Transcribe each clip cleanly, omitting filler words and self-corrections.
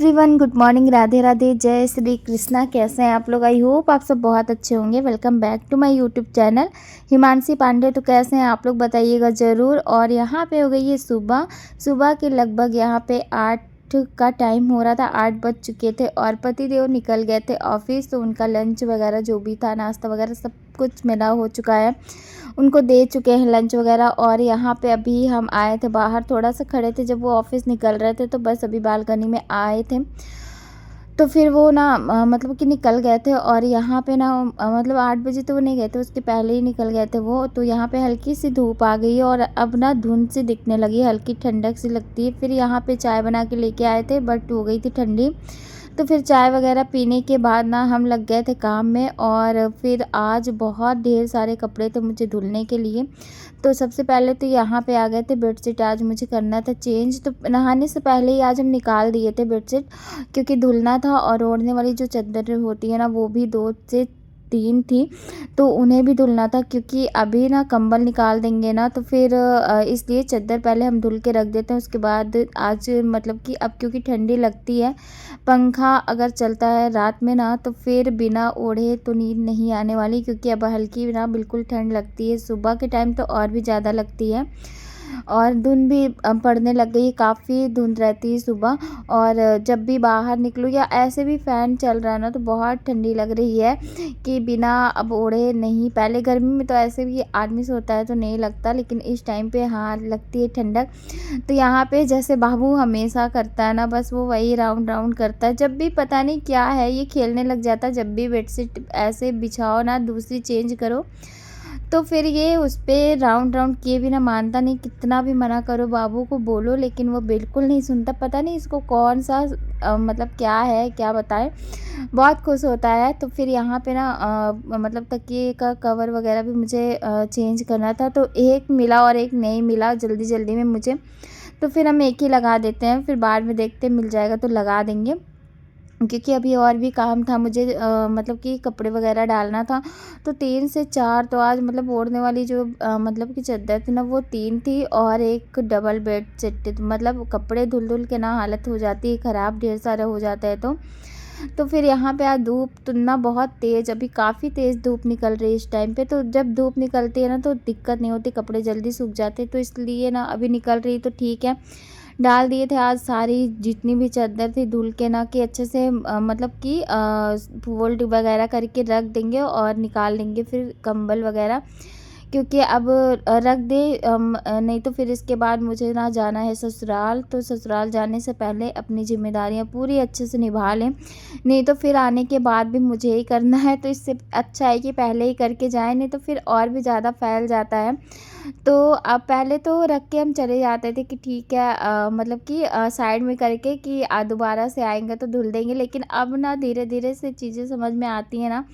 Everyone, good morning, Radhe Radhe, जय श्री कृष्णा। कैसे हैं आप लोग? आई होप आप सब बहुत अच्छे होंगे। Welcome back to my YouTube channel Himanshi Pandey. तो कैसे हैं आप लोग बताइएगा ज़रूर। और यहाँ पे हो गई है सुबह। सुबह के लगभग यहाँ पे 8 का टाइम हो रहा था, 8 बज चुके थे और पतिदेव निकल गए थे ऑफिस। तो उनका लंच वगैरह जो भी था, नाश्ता वगैरह सब कुछ मिला हो चुका है, उनको दे चुके हैं लंच वगैरह। और यहाँ पे अभी हम आए थे बाहर, थोड़ा सा खड़े थे जब वो ऑफिस निकल रहे थे, तो बस अभी बालकनी में आए थे। तो फिर वो ना मतलब कि निकल गए थे। और यहाँ पे ना मतलब 8 बजे तो वो नहीं गए थे, उसके पहले ही निकल गए थे वो। तो यहाँ पे हल्की सी धूप आ गई है और अब ना धुंध सी दिखने लगी, हल्की ठंडक सी लगती है। फिर यहाँ पे चाय बना के लेके आए थे, बट हो गई थी ठंडी। तो फिर चाय वगैरह पीने के बाद ना हम लग गए थे काम में। और फिर आज बहुत ढेर सारे कपड़े थे मुझे धुलने के लिए। तो सबसे पहले तो यहाँ पे आ गए थे, बेडशीट आज मुझे करना था चेंज। तो नहाने से पहले ही आज हम निकाल दिए थे बेडशीट, क्योंकि धुलना था। और ओढ़ने वाली जो चादर होती है ना, वो भी 2 से 3 थी, तो उन्हें भी धुलना था। क्योंकि अभी ना कंबल निकाल देंगे ना, तो फिर इसलिए चादर पहले हम धुल के रख देते हैं। उसके बाद आज मतलब कि अब क्योंकि ठंडी लगती है, पंखा अगर चलता है रात में ना, तो फिर बिना ओढ़े तो नींद नहीं आने वाली। क्योंकि अब हल्की ना बिल्कुल ठंड लगती है, सुबह के टाइम तो और भी ज़्यादा लगती है। और धुंध भी पड़ने लग गई है, काफ़ी धुंध रहती है सुबह। और जब भी बाहर निकलूँ या ऐसे भी फ़ैन चल रहा है ना, तो बहुत ठंडी लग रही है कि बिना अब ओढ़े नहीं। पहले गर्मी में तो ऐसे भी आदमी सोता है तो नहीं लगता, लेकिन इस टाइम पे हाँ लगती है ठंडक। तो यहाँ पे जैसे बाबू हमेशा करता है ना, बस वो वही राउंड राउंड करता है। जब भी पता नहीं क्या है, ये खेलने लग जाता है। जब भी बेडशीट ऐसे बिछाओ ना, दूसरी चेंज करो, तो फिर ये उस पे राउंड राउंड किए बिना मानता नहीं। कितना भी मना करो, बाबू को बोलो, लेकिन वो बिल्कुल नहीं सुनता। पता नहीं इसको कौन सा मतलब क्या है, क्या बताएं, बहुत खुश होता है। तो फिर यहाँ पे ना मतलब तकिए का कवर वगैरह भी मुझे चेंज करना था, तो एक मिला और एक नहीं मिला जल्दी जल्दी में मुझे। तो फिर हम एक ही लगा देते हैं, फिर बाद में देखते हैं मिल जाएगा तो लगा देंगे। क्योंकि अभी और भी काम था मुझे, मतलब कि कपड़े वगैरह डालना था। तो 3 से 4 तो आज मतलब ओढ़ने वाली जो मतलब कि चादर थी ना, वो 3 थी और एक डबल बेड सेट थी। तो मतलब कपड़े धुल धुल के ना हालत हो जाती है ख़राब, ढेर सारा हो जाता है। तो फिर यहाँ पे आज धूप तो ना बहुत तेज़, अभी काफ़ी तेज़ धूप निकल रही है इस टाइम पे। तो जब धूप निकलती है ना, तो दिक्कत नहीं होती, कपड़े जल्दी सूख जाते। तो इसलिए ना अभी निकल रही तो ठीक है। डाल दिए थे आज सारी जितनी भी चादर थी धुल के ना, कि अच्छे से मतलब कि फोल्ड वगैरह करके रख देंगे और निकाल लेंगे फिर कंबल वगैरह। क्योंकि अब रख दे नहीं तो फिर इसके बाद मुझे ना जाना है ससुराल। तो ससुराल जाने से पहले अपनी जिम्मेदारियां पूरी अच्छे से निभा लें, नहीं तो फिर आने के बाद भी मुझे ही करना है। तो इससे अच्छा है कि पहले ही करके जाएं, नहीं तो फिर और भी ज़्यादा फैल जाता है। तो अब पहले तो रख के हम चले जाते थे कि ठीक है, मतलब कि साइड में करके कि दोबारा से आएंगे तो धुल देंगे। लेकिन अब ना धीरे धीरे से चीज़ें समझ में आती हैं ना,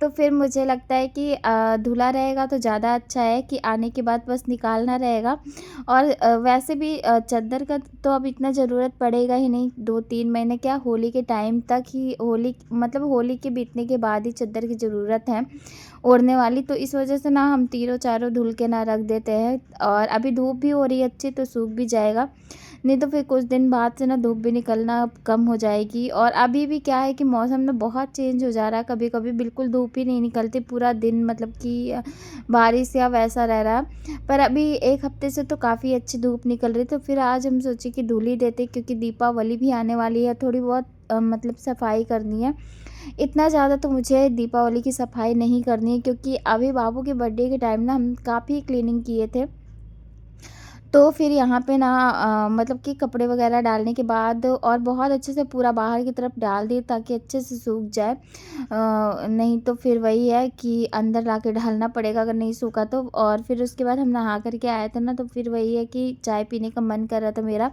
तो फिर मुझे लगता है कि धुला रहेगा तो ज़्यादा अच्छा है, कि आने के बाद बस निकालना रहेगा। और वैसे भी चादर का तो अब इतना ज़रूरत पड़ेगा ही नहीं, 2-3 महीने क्या, होली के टाइम तक ही, होली मतलब होली के बीतने के बाद ही चादर की ज़रूरत है ओढ़ने वाली। तो इस वजह से ना हम तीनों चारों धुल के ना रख देते हैं। और अभी धूप भी हो रही है अच्छी, तो सूख भी जाएगा, नहीं तो फिर कुछ दिन बाद से ना धूप भी निकलना कम हो जाएगी। और अभी भी क्या है कि मौसम ना बहुत चेंज हो जा रहा है, कभी कभी बिल्कुल धूप ही नहीं निकलती पूरा दिन, मतलब कि बारिश या वैसा रह रहा है। पर अभी 1 हफ्ते से तो काफ़ी अच्छी धूप निकल रही। तो फिर आज हम सोचे कि धुल ही देते, क्योंकि दीपावली भी आने वाली है, थोड़ी बहुत मतलब सफाई करनी है। इतना ज़्यादा तो मुझे दीपावली की सफाई नहीं करनी है, क्योंकि अभी बाबू के बर्थडे के टाइम ना हम काफ़ी क्लीनिंग किए थे। तो फिर यहाँ पे ना मतलब कि कपड़े वगैरह डालने के बाद और बहुत अच्छे से पूरा बाहर की तरफ डाल दिए, ताकि अच्छे से सूख जाए। नहीं तो फिर वही है कि अंदर ला के डालना पड़ेगा अगर नहीं सूखा तो। और फिर उसके बाद हम नहा करके आए थे ना, तो फिर वही है कि चाय पीने का मन कर रहा था मेरा,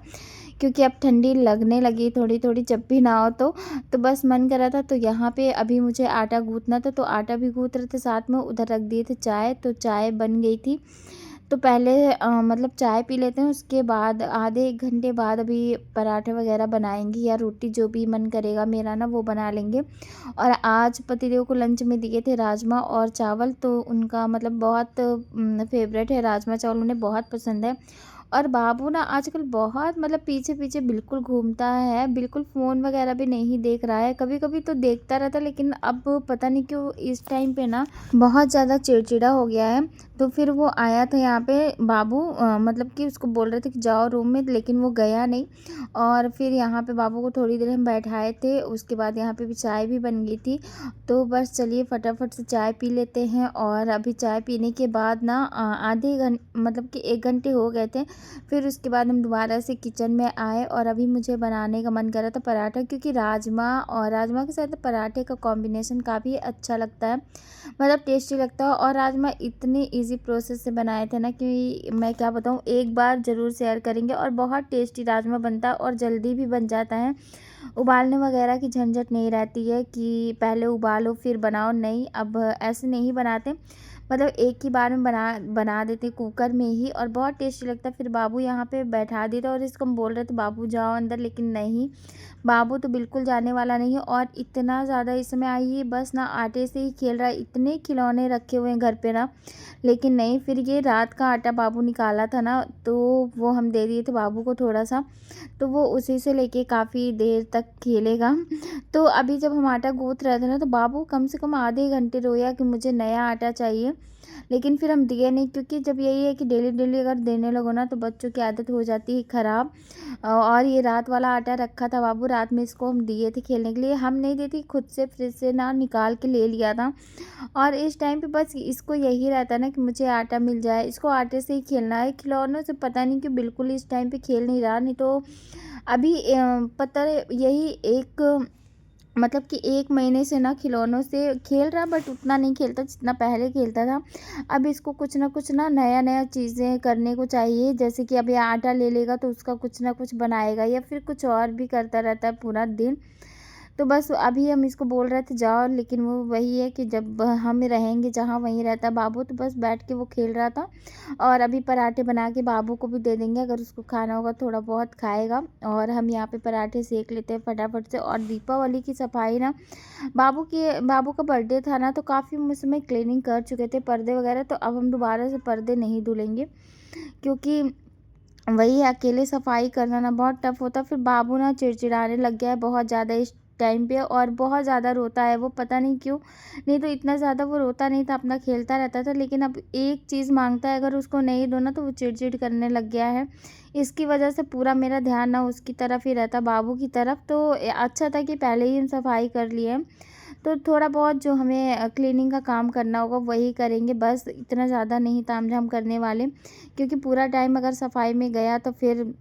क्योंकि अब ठंडी लगने लगी थोड़ी थोड़ी, जब भी नहाओ तो बस मन कर रहा था। तो यहाँ पे अभी मुझे आटा गूँथना था, तो आटा भी गूँथ रहे थे साथ में, उधर रख दिए थे चाय, तो चाय बन गई थी। तो पहले मतलब चाय पी लेते हैं, उसके बाद आधे 1 घंटे बाद अभी पराठे वगैरह बनाएंगी या रोटी, जो भी मन करेगा मेरा ना वो बना लेंगे। और आज पतिदेव को लंच में दिए थे राजमा और चावल, तो उनका मतलब बहुत फेवरेट है राजमा चावल, उन्हें बहुत पसंद है। और बाबू ना आजकल बहुत मतलब पीछे-पीछे बिल्कुल घूमता है, बिल्कुल फ़ोन वगैरह भी नहीं देख रहा है। कभी-कभी तो देखता रहता है, लेकिन अब पता नहीं क्यों इस टाइम पे ना बहुत ज़्यादा चिड़चिड़ा हो गया है। तो फिर वो आया था यहाँ पे बाबू, मतलब कि उसको बोल रहे थे कि जाओ रूम में, लेकिन वो गया नहीं। और फिर यहाँ पे बाबू को थोड़ी देर हम बैठाए थे, उसके बाद यहाँ पे भी चाय भी बन गई थी। तो बस चलिए फटाफट से चाय पी लेते हैं। और अभी चाय पीने के बाद ना आधे मतलब कि 1 घंटे हो गए थे। फिर उसके बाद हम दोबारा से किचन में आए और अभी मुझे बनाने का मन कर रहा था पराठा, क्योंकि राजमा के साथ पराठे का कॉम्बिनेशन काफ़ी अच्छा लगता है, मतलब टेस्टी लगता है। और राजमा इतने इजी प्रोसेस से बनाए थे ना कि मैं क्या बताऊँ, एक बार ज़रूर शेयर करेंगे। और बहुत टेस्टी राजमा बनता है और जल्दी भी बन जाता है। उबालने वगैरह की झंझट नहीं रहती है कि पहले उबालो फिर बनाओ, नहीं, अब ऐसे नहीं बनाते। मतलब एक ही बार में बना देते कुकर में ही, और बहुत टेस्टी लगता है। फिर बाबू यहाँ पे बैठा दिया था और इसको हम बोल रहे थे बाबू जाओ अंदर, लेकिन नहीं, बाबू तो बिल्कुल जाने वाला नहीं है। और इतना ज़्यादा इस समय आई है, बस ना आटे से ही खेल रहा है। इतने खिलौने रखे हुए हैं घर पे ना, लेकिन नहीं। फिर ये रात का आटा बाबू निकाला था ना, तो वो हम दे दिए थे बाबू को थोड़ा सा, तो वो उसी से लेके काफ़ी देर तक खेलेगा। तो अभी जब हम आटा गूँथ रहे थे ना, तो बाबू कम से कम आधे घंटे रोया कि मुझे नया आटा चाहिए। लेकिन फिर हम दिए नहीं, क्योंकि जब यही है कि डेली डेली अगर देने लगो ना, तो बच्चों की आदत हो जाती है ख़राब। और ये रात वाला आटा रखा था बाबू, रात में इसको हम दिए थे खेलने के लिए। हम नहीं देती, खुद से फ्रिज से ना निकाल के ले लिया था। और इस टाइम पे बस इसको यही रहता है ना कि मुझे आटा मिल जाए, इसको आटे से ही खेलना है। खिलौनों से पता नहीं क्यों बिल्कुल इस टाइम पे खेल नहीं रहा। नहीं तो अभी पता है यही एक मतलब कि 1 महीने से ना खिलौनों से खेल रहा, बट उतना नहीं खेलता जितना पहले खेलता था। अब इसको कुछ ना नया-नया चीज़ें करने को चाहिए, जैसे कि अब ये आटा ले लेगा तो उसका कुछ ना कुछ बनाएगा, या फिर कुछ और भी करता रहता है पूरा दिन। तो बस अभी हम इसको बोल रहे थे जाओ, लेकिन वो वही है कि जब हम रहेंगे जहाँ वहीं रहता है बाबू, तो बस बैठ के वो खेल रहा था। और अभी पराठे बना के बाबू को भी दे देंगे, अगर उसको खाना होगा थोड़ा बहुत खाएगा। और हम यहाँ पे पराठे सेक लेते हैं फटाफट से। और दीपावली की सफाई ना, बाबू का बर्थडे था ना, तो काफ़ी हम उसमें क्लीनिंग कर चुके थे पर्दे वगैरह। तो अब हम दोबारा से पर्दे नहीं धुलेंगे, क्योंकि वही अकेले सफाई करना ना बहुत टफ होता है। फिर बाबू ना चिड़चिड़ाने लग गया है बहुत ज़्यादा इस टाइम पे, और बहुत ज़्यादा रोता है वो, पता नहीं क्यों। नहीं तो इतना ज़्यादा वो रोता नहीं था, अपना खेलता रहता था। लेकिन अब एक चीज़ मांगता है, अगर उसको नहीं दो ना, तो वो चिड़चिड़ करने लग गया है। इसकी वजह से पूरा मेरा ध्यान ना उसकी तरफ ही रहता, बाबू की तरफ। तो अच्छा था कि पहले ही हम सफाई कर लिए। तो थोड़ा बहुत जो हमें क्लीनिंग का काम करना होगा वही करेंगे, बस इतना ज़्यादा नहीं तामझाम करने वाले, क्योंकि पूरा टाइम अगर सफाई में गया तो फिर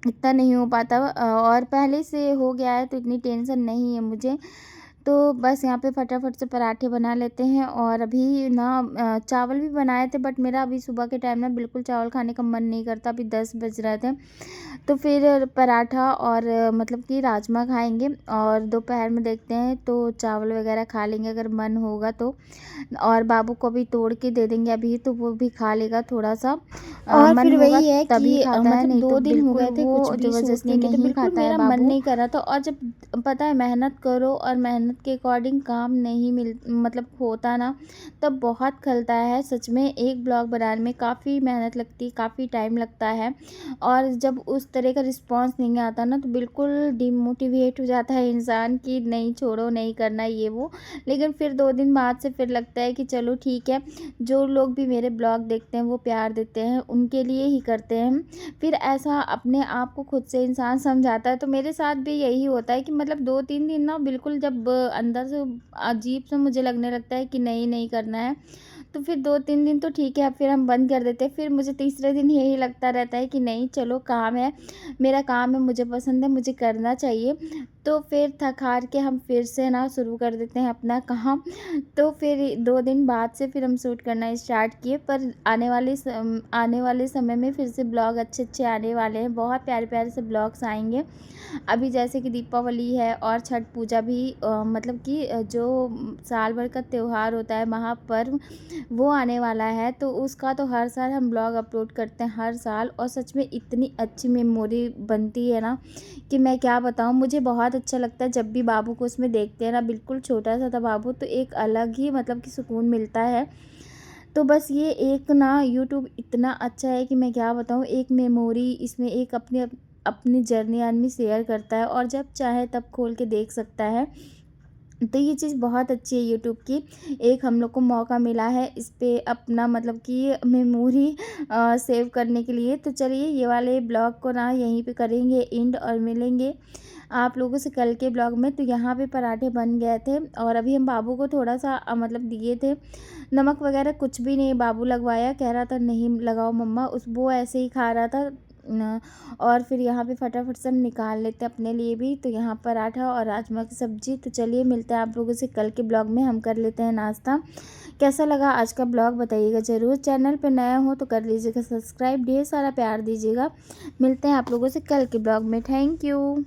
इतना नहीं हो पाता। और पहले से हो गया है तो इतनी टेंशन नहीं है मुझे। तो बस यहाँ पे फटाफट से पराठे बना लेते हैं। और अभी ना चावल भी बनाए थे, बट मेरा अभी सुबह के टाइम ना बिल्कुल चावल खाने का मन नहीं करता, अभी 10 बज रहे थे। तो फिर पराठा और मतलब कि राजमा खाएंगे, और दोपहर में देखते हैं तो चावल वगैरह खा लेंगे अगर मन होगा तो। और बाबू को भी तोड़ के दे देंगे अभी, तो वो भी खा लेगा थोड़ा सा। और मन फिर होगा वही है तभी कि खाता है, मतलब नहीं तो 2 दिन हो बिल्कुल गए थे कुछ वो भी ज़बरदस्ती सोचने के, तो नहीं बिल्कुल खाता है मेरा मन बाबू। नहीं कर रहा था। और जब पता है मेहनत करो और मेहनत के अकॉर्डिंग काम नहीं मतलब होता ना, तब बहुत खलता है सच में। एक ब्लॉग बनाने में काफ़ी मेहनत लगती है, काफ़ी टाइम लगता है। और जब उस तरह का रिस्पांस नहीं आता ना, तो बिल्कुल डिमोटिवेट हो जाता है इंसान कि नहीं छोड़ो, नहीं करना ये वो। लेकिन फिर 2 दिन बाद से फिर लगता है कि चलो ठीक है, जो लोग भी मेरे ब्लॉग देखते हैं वो प्यार देते हैं, उनके लिए ही करते हैं। फिर ऐसा अपने आप को खुद से इंसान समझाता है। तो मेरे साथ भी यही होता है कि मतलब 2-3 दिन ना बिल्कुल जब अंदर से अजीब सा मुझे लगने लगता है कि नहीं नहीं करना है, तो फिर 2-3 दिन तो ठीक है, फिर हम बंद कर देते हैं। फिर मुझे तीसरे दिन यही लगता रहता है कि नहीं चलो काम है, मेरा काम है, मुझे पसंद है, मुझे करना चाहिए। तो फिर थक हार के हम फिर से ना शुरू कर देते हैं अपना काम। तो फिर 2 दिन बाद से फिर हम शूट करना स्टार्ट किए। पर आने वाले समय में फिर से ब्लॉग अच्छे आने वाले हैं, बहुत प्यारे-प्यारे से ब्लॉग्स आएँगे। अभी जैसे कि दीपावली है और छठ पूजा भी, मतलब कि जो साल भर का त्योहार होता है, महापर्व, वो आने वाला है। तो उसका तो हर साल हम ब्लॉग अपलोड करते हैं हर साल, और सच में इतनी अच्छी मेमोरी बनती है ना कि मैं क्या बताऊँ। मुझे बहुत अच्छा लगता है जब भी बाबू को उसमें देखते हैं ना, बिल्कुल छोटा सा था बाबू, तो एक अलग ही मतलब कि सुकून मिलता है। तो बस ये एक ना यूट्यूब इतना अच्छा है कि मैं क्या बताऊँ, एक मेमोरी इसमें एक अपनी अपनी जर्नी आदमी शेयर करता है और जब चाहे तब खोल के देख सकता है। तो ये चीज़ बहुत अच्छी है यूट्यूब की। एक हम लोग को मौका मिला है इस पे अपना मतलब कि मेमोरी सेव करने के लिए। तो चलिए ये वाले ब्लॉग को ना यहीं पे करेंगे एंड और मिलेंगे आप लोगों से कल के ब्लॉग में। तो यहाँ पे पराठे बन गए थे और अभी हम बाबू को थोड़ा-सा मतलब दिए थे। नमक वगैरह कुछ भी नहीं बाबू लगवाया, कह रहा था नहीं लगाओ मम्मा, उस वो ऐसे ही खा रहा था। न और फिर यहाँ पे फटाफट सब निकाल लेते हैं अपने लिए भी। तो यहाँ पराठा और राजमा की सब्ज़ी। तो चलिए मिलते हैं आप लोगों से कल के ब्लॉग में, हम कर लेते हैं नाश्ता। कैसा लगा आज का ब्लॉग बताइएगा ज़रूर। चैनल पे नया हो तो कर लीजिएगा सब्सक्राइब, ढेर सारा प्यार दीजिएगा। मिलते हैं आप लोगों से कल के ब्लॉग में। Thank you.